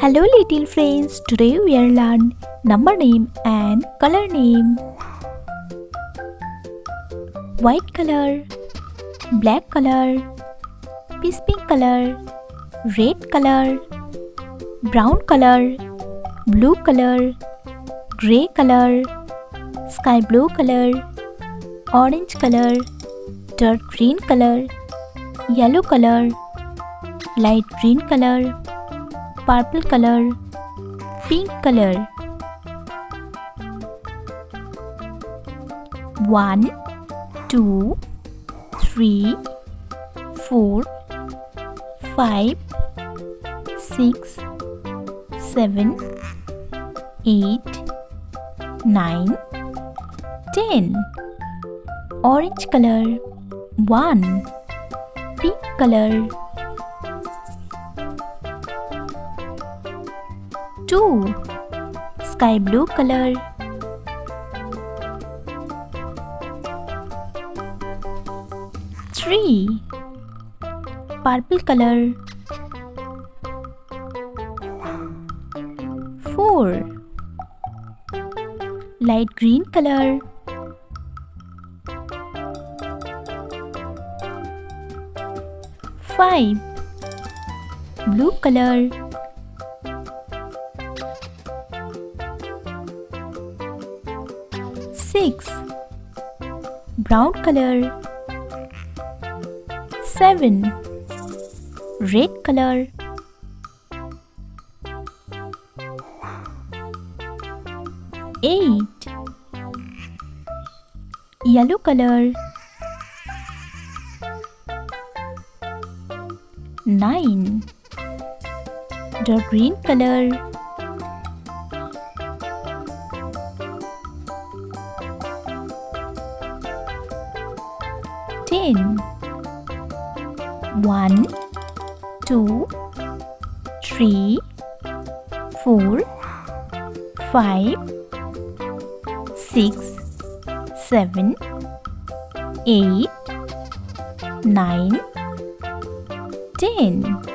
Hello little friends, today we are learn number name and color name. White color, black color, peach pink color, red color, brown color, blue color, grey color, sky blue color, orange color, dark green color, yellow color, light green color, purple color, pink color. 1, 2, 3, 4, 5, 6, 7, 8, 9, 10. Orange color 1, pink color 2, sky blue color 3, purple color 4, light green color 5, blue color 6, brown color 7, red color 8, yellow color 9, dark green color 10. 1, 2, 3, 4, 5, 6, 7, 8, 9, 10.